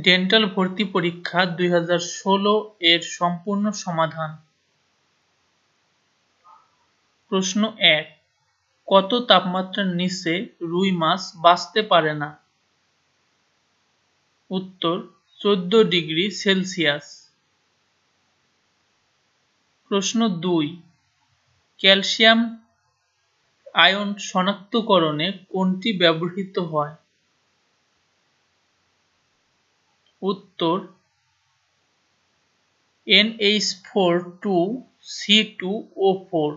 Dental ভর্তি পরীক্ষা 2016 এর সম্পূর্ণ সমাধান। প্রশ্ন 1, কত তাপমাত্রার নিচে রুই মাছ বাঁচতে পারে না? উত্তর 14 ডিগ্রি সেলসিয়াস। প্রশ্ন 2, ক্যালসিয়াম আয়ন শনাক্তকরণে কোনটি ব্যবহৃত হয়? উত্তর NH4 2 C2O4।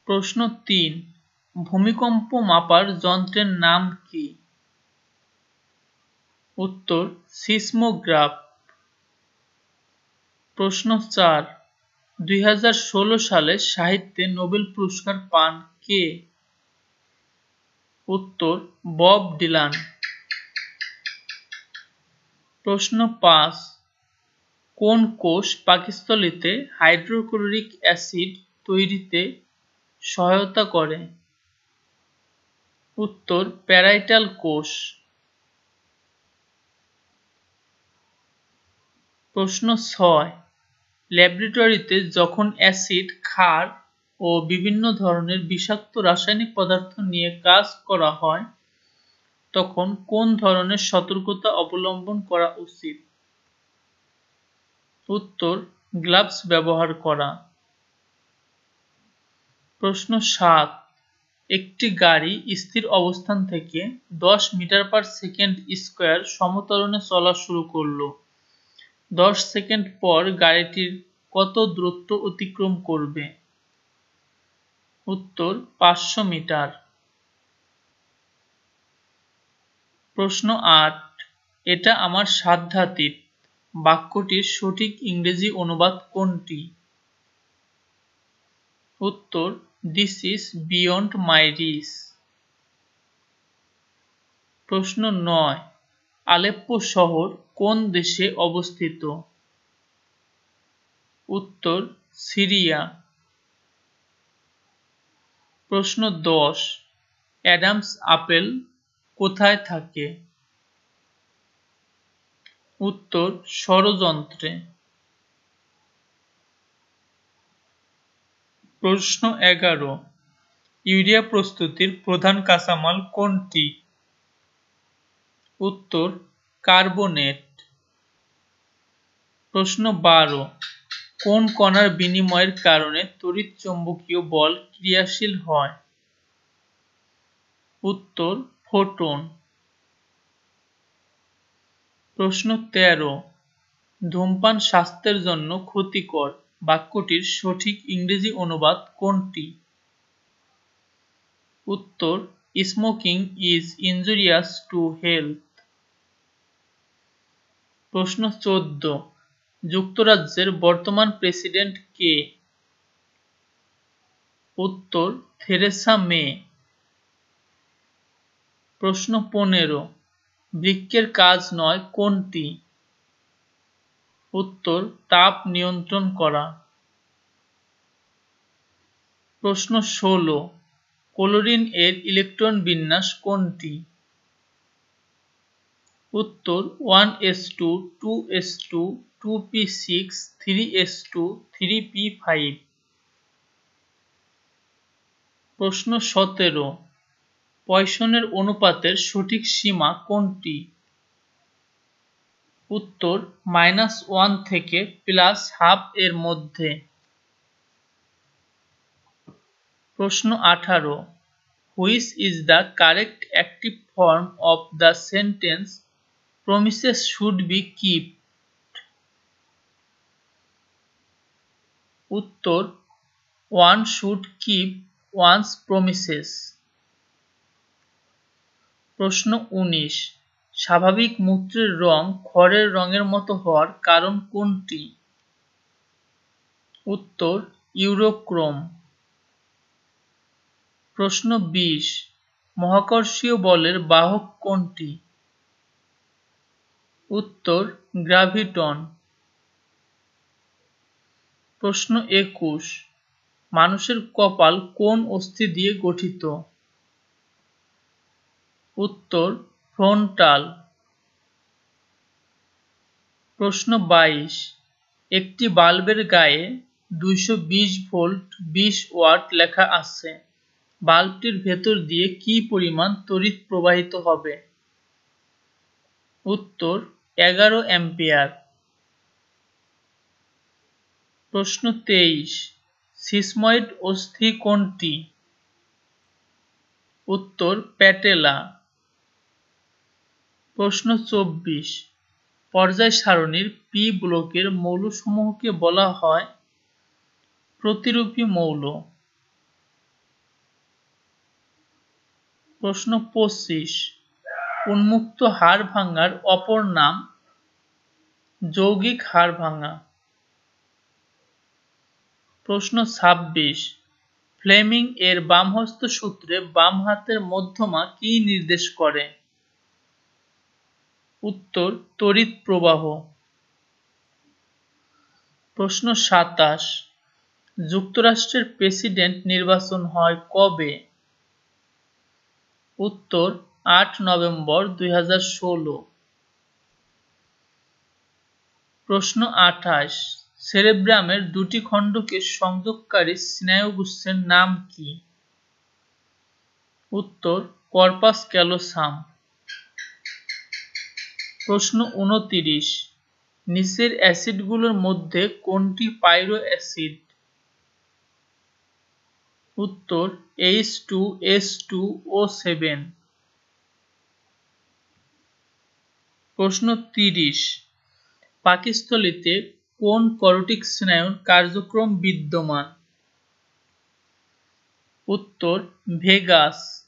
প্রশ্ন 3, ভূমিকম্প মাপার যন্ত্রের নাম কি? উত্তর সিসমোগ্রাফ। প্রশ্ন 4, 2016 সালে সাহিত্যে নোবেল পুরস্কার পান কে? উত্তর বব ডিলান। প্রশ্ন 5, কোন কোষ পাকস্থলীতে হাইড্রোক্লোরিক অ্যাসিড তৈরিতে সহায়তা করে? উত্তর প্যারাইটাল কোষ। প্রশ্ন 6, ল্যাবরেটরিতে যখন অ্যাসিড, ক্ষার ও বিভিন্ন ধরনের বিষাক্ত রাসায়নিক পদার্থ নিয়ে কাজ করা হয় তখন কোন ধরনের সতর্কতা অবলম্বন করা উচিত? উত্তর গ্লাভস ব্যবহার করা। প্রশ্ন 7, একটি গাড়ি স্থির অবস্থান থেকে 10 মিটার/সেকেন্ড² সমত্বরণে চলা শুরু করলো। 10 সেকেন্ড পর গাড়িটির কত দূরত্ব অতিক্রম করবে? উত্তর 500 মিটার। প্রশ্ন 8, এটা আমার সাধ্যাতীত বাক্যটির সঠিক ইংরেজি অনুবাদ কোনটি? উত্তর this is beyond my reach. প্রশ্ন 9, আলেপ্পো শহর কোন দেশে অবস্থিত? উত্তর সিরিয়া। প্রশ্ন 10, অ্যাডামস আপেল কোথায় থাকে? উত্তর ষড়যন্ত্রে। প্রশ্ন 11, ইউরিয়া প্রস্তুতির প্রধান কাঁচামাল কোনটি? উত্তর কার্বনেট। প্রশ্ন 12, কোন কণার বিনিময়ের কারণে তড়িৎচুম্বকীয় বল ক্রিয়াশীল হয়? উত্তর ফোটন। প্রশ্ন 13, ধূমপান স্বাস্থ্যের জন্য ক্ষতিকর বাক্যটির সঠিক ইংরেজি অনুবাদ কোনটি? উত্তর smoking is injurious to health. প্রশ্ন 14, যুক্তরাজ্যের বর্তমান প্রেসিডেন্ট কে? উত্তর থেরেসা মে। প্রশ্ন 15, বৃক্কের কাজ নয় কোনটি? উত্তর তাপ নিয়ন্ত্রণ করা। প্রশ্ন 16, ক্লোরিন এর ইলেকট্রন বিন্যাস কোনটি? উত্তর 1s2 2s2 2p6 3s2 3p5। প্রশ্ন 17, পয়সনের অনুপাতের সঠিক সীমা কোনটি? উত্তর -1 থেকে +12 এর মধ্যে। প্রশ্ন 18, which is the correct active form of the sentence promises should be kept? উত্তর one should keep one's promises. প্রশ্ন 19, স্বাভাবিক মূত্রের রং খড়ের রঙের মতো হওয়ার কারণ কোনটি? উত্তর ইউরোক্রোম। প্রশ্ন 20, মহাকর্ষীয় বলের বাহক কোনটি? উত্তর গ্র্যাভিটন। প্রশ্ন 21, মানুষের কপাল কোন অস্থি দিয়ে গঠিত? উত্তর ফ্রন্টাল। প্রশ্ন 22, একটি বাল্বের গায়ে 220 ভোল্ট 20 ওয়াট লেখা আছে, বাল্বটির ভেতর দিয়ে কি পরিমাণ তড়িৎ প্রবাহিত হবে? উত্তর 11 অ্যাম্পিয়ার। প্রশ্ন 23, সিসময়েড অস্থি কোনটি? উত্তর প্যাটেলা। প্রশ্ন 24, পর্যায় সারণীর পি ব্লকের মৌলসমূহকে বলা হয় প্রতিরূপী মৌল। প্রশ্ন 25, উন্মুক্ত হাড় ভাঙার অপর নাম? যৌগিক হাড় ভাঙা। প্রশ্ন 26, ফ্লেমিং এর বামহস্ত সূত্রে বাম হাতের মধ্যমা কি নির্দেশ করে? উত্তর তড়িৎ প্রবাহ। প্রশ্ন 27, যুক্তরাষ্ট্রের প্রেসিডেন্ট নির্বাচন হয় কবে? উত্তর 8 নভেম্বর 2016। প্রশ্ন 28, সেরেব্রামের দুটি খণ্ডকে সংযোগকারী স্নায়ুগুচ্ছের নাম কি? উত্তর কর্পাস ক্যালোসাম। প্রশ্ন 29, নিচের অ্যাসিডগুলোর মধ্যে কোনটি পাইরো অ্যাসিড? উত্তর H2S2O7। প্রশ্ন 30, পাকস্থলীতে কোন করটিক স্নায়ুর কার্যক্রম বিদ্যমান? উত্তর ভেগাস।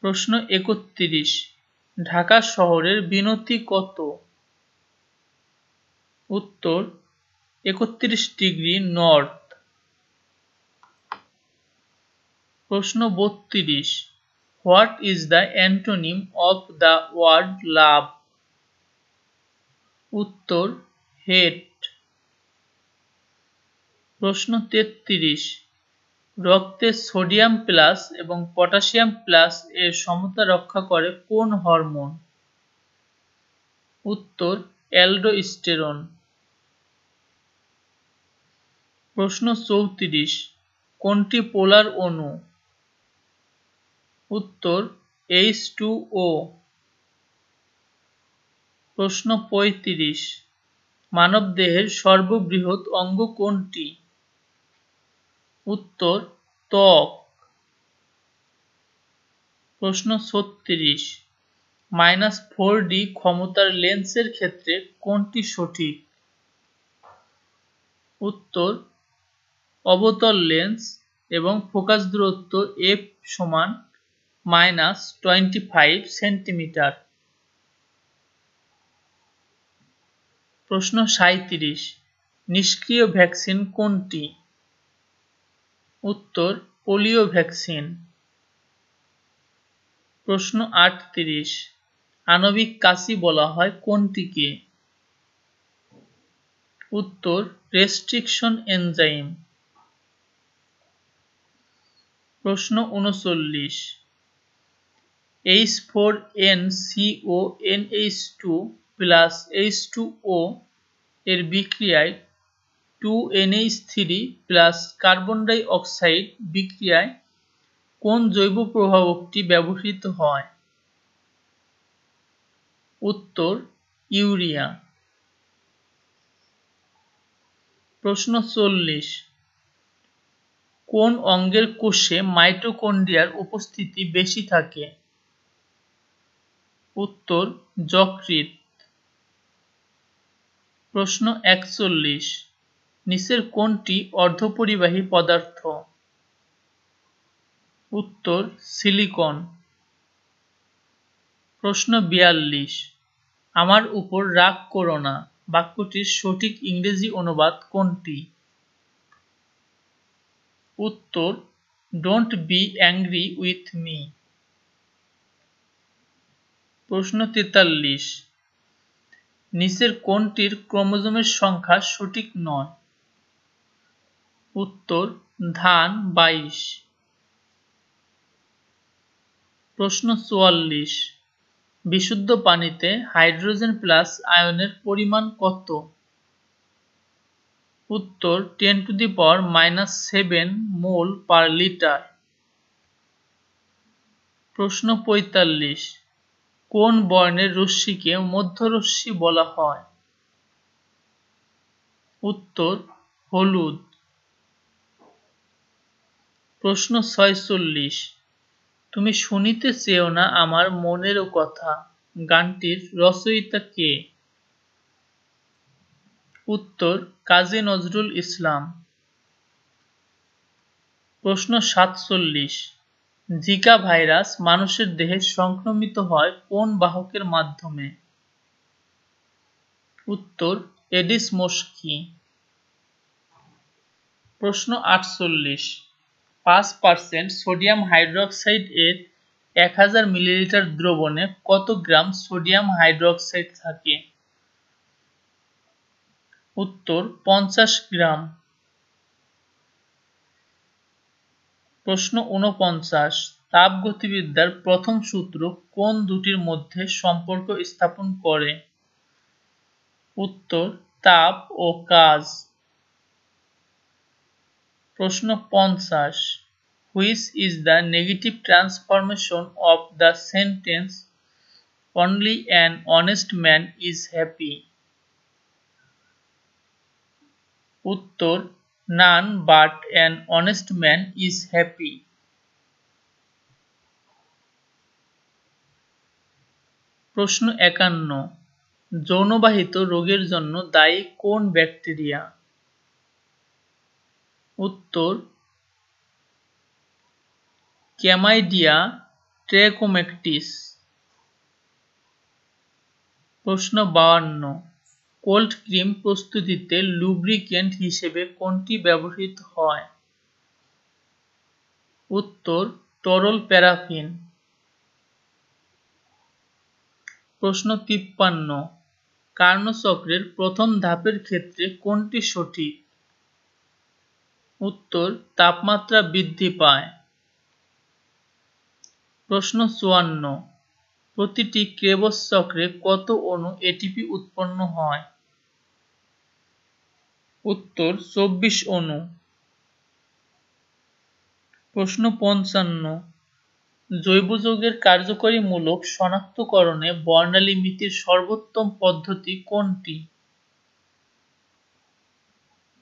প্রশ্ন 31, ঢাকা শহরের বিনতি কত? উত্তর 31 ডিগ্রি নর্থ। প্রশ্ন 32, what is the antonym of the word love? উত্তর হেট। প্রশ্ন 33, রক্তে সোডিয়াম প্লাস এবং পটাশিয়াম প্লাস এর সমতা রক্ষা করে কোন হরমোন? উত্তর অ্যালডোস্টেরন। প্রশ্ন 34, কোনটি পোলার অণু? উত্তর H2O। প্রশ্ন 35, মানবদেহের সর্ববৃহৎ অঙ্গ কোনটি? উত্তর ত্বক। প্রশ্ন 36, -4D ক্ষমতার লেন্সের ক্ষেত্রে কোনটি সঠিক? উত্তর অবতল লেন্স এবং ফোকাস দূরত্ব f সমান -25 সেন্টিমিটার। প্রশ্ন 37, নিষ্ক্রিয় ভ্যাকসিন কোনটি? উত্তর পোলিও ভ্যাকসিন। প্রশ্ন 38, আণবিক কাঁচি বলা হয় কোনটিকে? উত্তর রেস্ট্রিকশন এনজাইম। প্রশ্ন 39, H4NCONH2 প্লাস H2O এর বিক্রিয়ায় 2NH3 plus carbon die oxide বিক্রিয়ায় কোন জৈব প্রভাবকটি ব্যবহৃত হয়? উত্তর ইউরিয়া। প্রশ্ন 40, কোন অঙ্গের কোষে মাইটোকন্ড্রিয়ার উপস্থিতি বেশি থাকে? উত্তর যকৃৎ। প্রশ্ন 41, নিচের কোনটি অর্ধপরিবাহী পদার্থ? উত্তর সিলিকন। প্রশ্ন 42, আমার উপর রাগ করো না বাক্যটির সঠিক ইংরেজি অনুবাদ কোনটি? উত্তর don't be angry with me. প্রশ্ন 43, নিচের কোনটির ক্রোমোজোমের সংখ্যা সঠিক নয়? উত্তর ধান 22। প্রশ্ন ৪৪। বিশুদ্ধ পানিতে হাইড্রোজেন প্লাস আয়নের পরিমাণ কত? উত্তর 10⁻⁻7 মোল পার লিটার। প্রশ্ন ৪৫। কোন বর্ণের রশ্মিকে মধ্যরশ্মি বলা হয়? উত্তর হলুদ। প্রশ্ন ৪৬। তুমি শুনিতে চেও না আমার মনেরও কথা গানটির রচয়িতা কে? উত্তর কাজী নজরুল ইসলাম। প্রশ্ন ৪৭। জিকা ভাইরাস মানুষের দেহে সংক্রমিত হয় কোন বাহকের মাধ্যমে? উত্তর এডিস মস্কি। প্রশ্ন ৪৮। ৫% সোডিয়াম হাইড্রোক্সাইড এর ১০০০ মিলিলিটার দ্রবণে কত গ্রাম সোডিয়াম হাইড্রোক্সাইড থাকে? উত্তর ৫০ গ্রাম। প্রশ্ন ৪৯। তাপগতিবিদ্যার প্রথম সূত্র কোন দুটির মধ্যে সম্পর্ক স্থাপন করে? উত্তর তাপ ও কাজ। প্রশ্ন ৫০। Which is the negative transformation of the sentence only an honest man is happy? উত্তর none but an honest man is happy. প্রশ্ন ৫১। যৌনবাহিত রোগের জন্য দায়ী কোন ব্যাকটেরিয়া? উত্তর ক্ল্যামাইডিয়া ট্রেকোম্যাটিস। প্রশ্ন ৫২। কোল্ড ক্রিম প্রস্তুতিতে লুব্রিক্যান্ট হিসেবে কোনটি ব্যবহৃত হয়? উত্তর তরল প্যারাফিন। প্রশ্ন ৫৩। কার্নোচক্রের প্রথম ধাপের ক্ষেত্রে কোনটি সঠিক? উত্তর তাপমাত্রা বৃদ্ধি পায়। প্রশ্ন ৫৪। প্রতিটি ক্রেবস চক্রে কত অণু এটিপি উৎপন্ন হয়? উত্তর ২৪ অণু। প্রশ্ন ৫৫। জৈব যৌগের কার্যকরী মূলক শনাক্তকরণে বর্ণালী মিতির সর্বোত্তম পদ্ধতি কোনটি?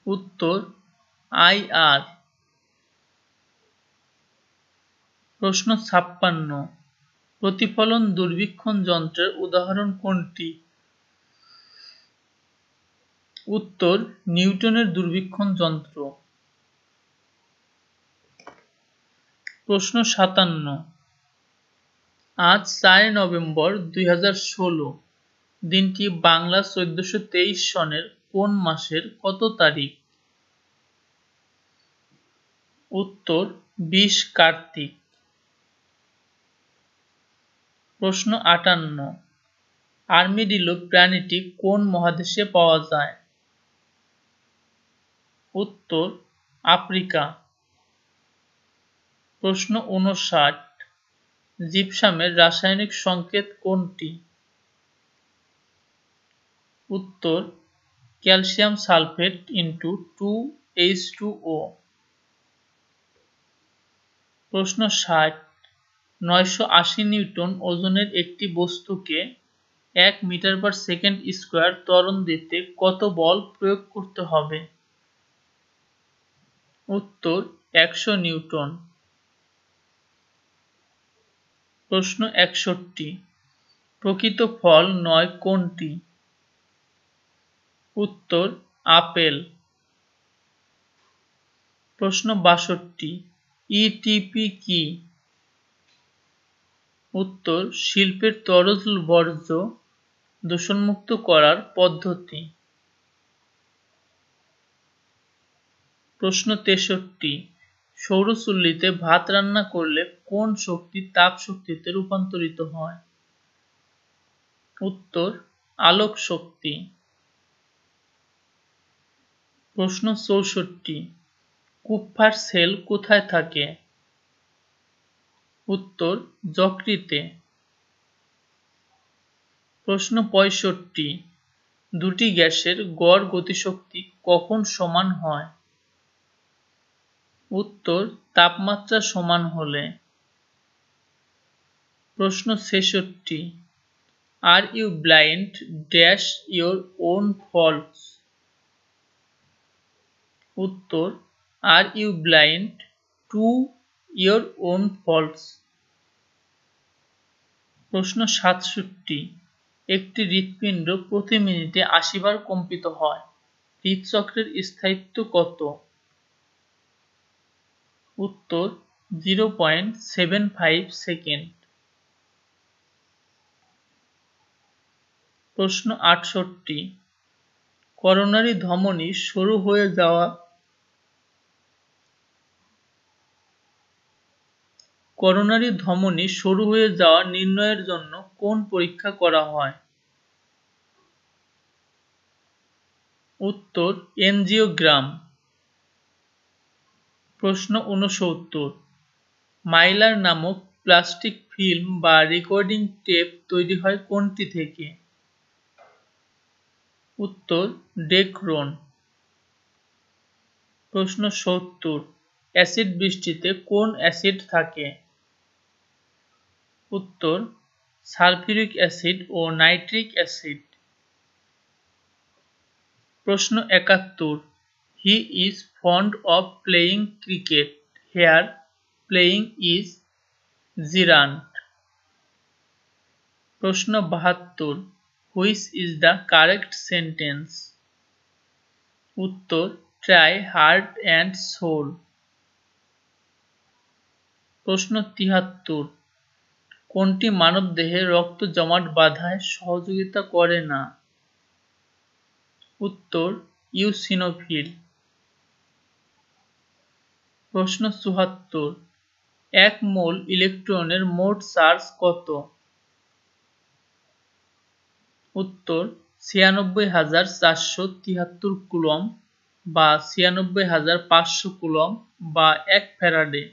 উত্তর IR। প্রশ্ন ৫৬। প্রতিফলন দূরবীক্ষণ যন্ত্রের উদাহরণ কোনটি? উত্তর নিউটনের দূরবীক্ষণ যন্ত্র। প্রশ্ন ৫৭। আজ ৪ নভেম্বর ২০১৬ দিনটি বাংলা ১৪২৩ সনের কোন মাসের কত তারিখ? উত্তর ২০ কার্তিক। প্রশ্ন ৫৮। আর্মিডিলো প্রাণীটি কোন মহাদেশে পাওয়া যায়? উত্তর আফ্রিকা। প্রশ্ন ৫৯। জিপসামের রাসায়নিক সংকেত কোনটি? উত্তর ক্যালসিয়াম সালফেট × 2H2O। প্রশ্ন ৬০। ৯৮০ নিউটন ওজনের একটি বস্তুকে ১ মিটার/সেকেন্ড² ত্বরণ দিতে কত বল প্রয়োগ করতে হবে? উত্তর ১০০ নিউটন। প্রশ্ন ৬১। প্রকৃত ফল নয় কোনটি? উত্তর আপেল। প্রশ্ন ৬২। ETP কি? উত্তর শিল্পের তরল বর্জ্য দূষণমুক্ত করার পদ্ধতি। প্রশ্ন ৬৩। সৌরচুল্লিতে ভাত রান্না করলে কোন শক্তি তাপ শক্তিতে রূপান্তরিত হয়? উত্তর আলোক শক্তি। প্রশ্ন ৬৪। কুপ্ফার সেল কোথায় থাকে? উত্তর যকৃতে। প্রশ্ন 65, দুটি গ্যাসের গড় গতিশক্তি কখন সমান হয়? উত্তর তাপমাত্রা সমান হলে। প্রশ্ন 66, are you blind dash your own faults? উত্তর are you blind to your own faults. প্রশ্ন 67, একটি হৃৎপিণ্ড প্রতি মিনিটে 80 বার কম্পিত হয়, হৃৎচক্রের স্থায়িত্ব কত? উত্তর 0.75 সেকেন্ড। প্রশ্ন 68, করোনারি ধমনী সরু হয়ে যাওয়া নির্ণয়ের জন্য কোন পরীক্ষা করা হয়? উত্তর এনজিওগ্রাম। প্রশ্ন 69, মাইলার নামক প্লাস্টিক ফিল্ম বা রেকর্ডিং টেপ তৈরি হয় কোনটি থেকে? উত্তর ডেকরন। প্রশ্ন 70, অ্যাসিড বৃষ্টিতে কোন অ্যাসিড থাকে? উত্তর সালফিউরিক অ্যাসিড ও নাইট্রিক অ্যাসিড। প্রশ্ন 71, he is fond of playing cricket, here playing is gerund. প্রশ্ন 72, which is the correct sentence? উত্তর ট্রাই হার্ট অ্যান্ড সোল। প্রশ্ন 73, কোনটি মানবদেহে রক্ত জমাট বাঁধায় সহযোগিতা করে না? উত্তর ইউসিনোফিল। প্রশ্ন 74, এক মোল ইলেকট্রনের মোট চার্জ কত? উত্তর 96,473 কুলম্ব বা 96,500 কুলম্ব বা 1 ফ্যারাডে।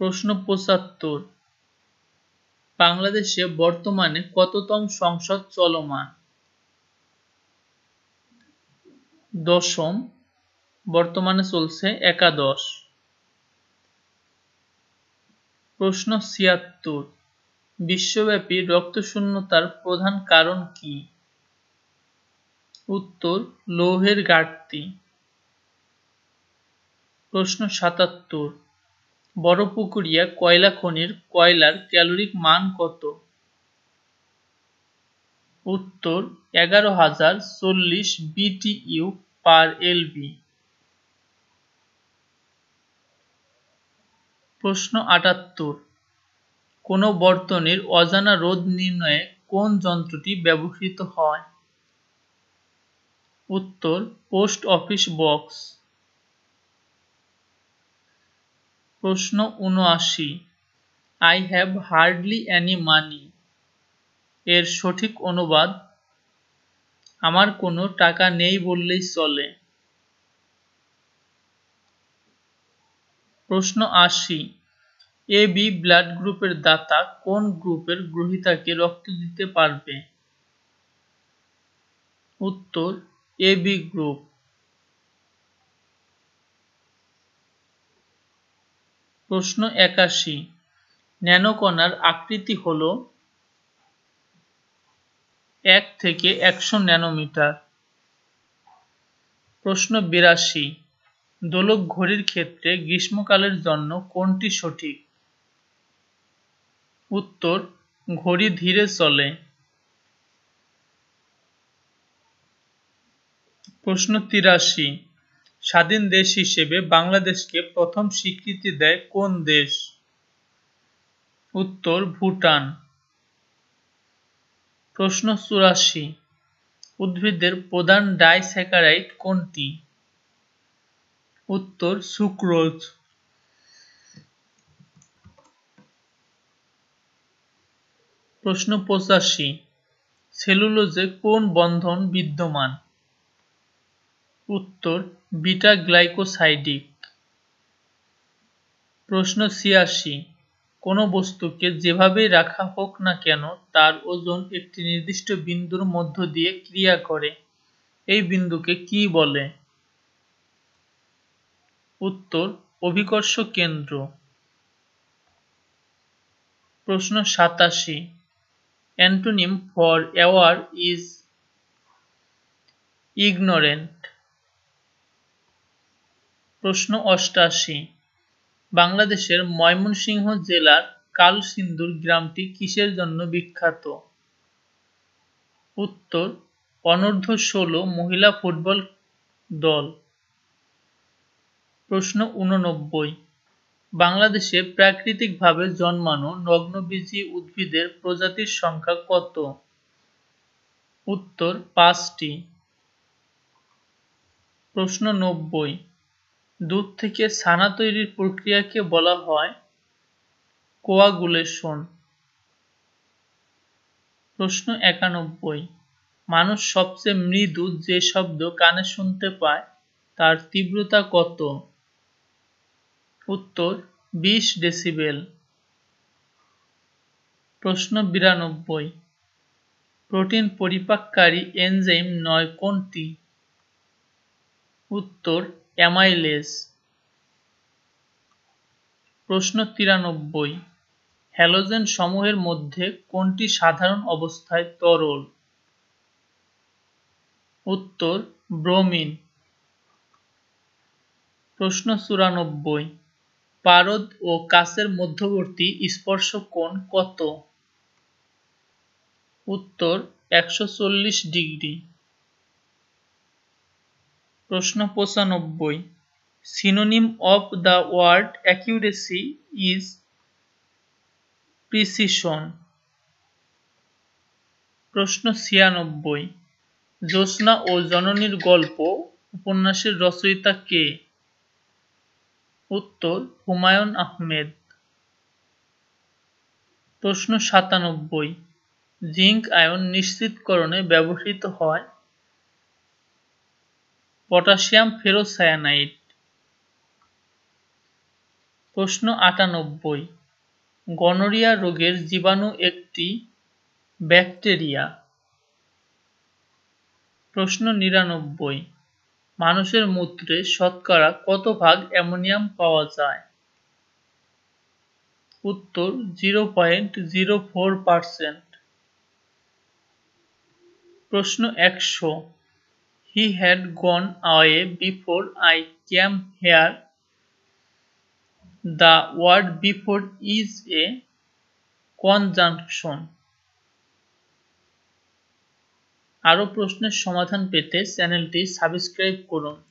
প্রশ্ন 75, বাংলাদেশে বর্তমানে কততম সংসদ চলমান? দশম, বর্তমানে চলছে একাদশ। প্রশ্ন 76, বিশ্বব্যাপী রক্তশূন্যতার প্রধান কারণ কি? উত্তর লৌহের ঘাটতি। প্রশ্ন 77, বড়পুকুরিয়া কয়লা খনির কয়লার ক্যালোরিক মান কত? উত্তর 11,040 BTU পার LB। প্রশ্ন 78, কোন বর্তনীর অজানা রোধ নির্ণয়ে কোন যন্ত্রটি ব্যবহৃত হয়? উত্তর পোস্ট অফিস বক্স। প্রশ্ন 79, I have hardly any money এর সঠিক অনুবাদ আমার কোনো টাকা নেই বললেই চলে। প্রশ্ন 80, AB ব্লাড গ্রুপের দাতা কোন গ্রুপের গ্রহীতাকে রক্ত দিতে পারবে? উত্তর AB গ্রুপ। প্রশ্ন 81, ন্যানোকণার আকৃতি হল 1 থেকে 100 ন্যানোমিটার। প্রশ্ন 82, দোলক ঘড়ির ক্ষেত্রে গ্রীষ্মকালের জন্য কোনটি সঠিক? উত্তর ঘড়ি ধীরে চলে। প্রশ্ন 83, স্বাধীন দেশ হিসেবে বাংলাদেশকে প্রথম স্বীকৃতি দেয় কোন দেশ? উত্তর ভুটান। প্রশ্ন 84, উদ্ভিদের প্রধান ডাইস্যাকারাইড কোনটি? উত্তর সুক্রোজ। প্রশ্ন 85, সেলুলোজে কোন বন্ধন বিদ্যমান? উত্তর বিটা গ্লাইকোসাইডিক। প্রশ্ন ৮৬। কোনো বস্তুকে যেভাবেই রাখা হোক না কেন তার ওজন একটি নির্দিষ্ট বিন্দুর মধ্য দিয়ে ক্রিয়া করে, এই বিন্দুকে কী বলে? উত্তর: অভিকর্ষ কেন্দ্র। প্রশ্ন ৮৭। Antonym for aware is ignorant. প্রশ্ন ৮৮। বাংলাদেশের ময়মনসিংহ জেলার কালসিন্দুর গ্রামটি কিসের জন্য বিখ্যাত? উত্তর: অনূর্ধ্ব-১৬ মহিলা ফুটবল দল। প্রশ্ন ৮৯। বাংলাদেশে প্রাকৃতিকভাবে জন্মানো নগ্নবীজী উদ্ভিদের প্রজাতির সংখ্যা কত? উত্তর: ৫টি। প্রশ্ন ৯০। দুধ থেকে ছানা তৈরির প্রক্রিয়াকে বলা হয় কোয়াগুলেশন। প্রশ্ন ৯১। মানুষ সবচেয়ে মৃদু যে শব্দ কানে শুনতে পায় তার তীব্রতা কত? উত্তর: ২০ ডেসিবেল। প্রশ্ন ৯২। প্রোটিন পরিপাককারী এনজাইম নয় কোনটি? উত্তর: অ্যামাইলেজ। প্রশ্ন ৯৩। হ্যালোজেন সমূহের মধ্যে কোনটি সাধারণ অবস্থায় তরল? উত্তর: ব্রোমিন। প্রশ্ন ৯৪। পারদ ও কাচের মধ্যবর্তী স্পর্শ কোণ কত? উত্তর: ১৪০ ডিগ্রি। প্রশ্ন ৯৫। Synonym of the word accuracy is precision. প্রশ্ন ৯৬। জ্যোৎস্না ও জননীর গল্প উপন্যাসের রচয়িতা কে? উত্তর: হুমায়ূন আহমেদ। প্রশ্ন ৯৭। জিঙ্ক আয়ন নিশ্চিতকরণে ব্যবহৃত হয় পটাশিয়াম ফেরোসায়ানাইড। প্রশ্ন ৯৮। গনোরিয়া রোগের জীবাণু একটি ব্যাকটেরিয়া। প্রশ্ন ৯৯। মানুষের মূত্রে শতকরা কত ভাগ অ্যামোনিয়াম পাওয়া যায়? উত্তর: ০.০৪%। প্রশ্ন ১০০। He had gone away before I came here. The word before is a conjunction. আরও প্রশ্নের সমাধান পেতে চ্যানেলটি সাবস্ক্রাইব করুন।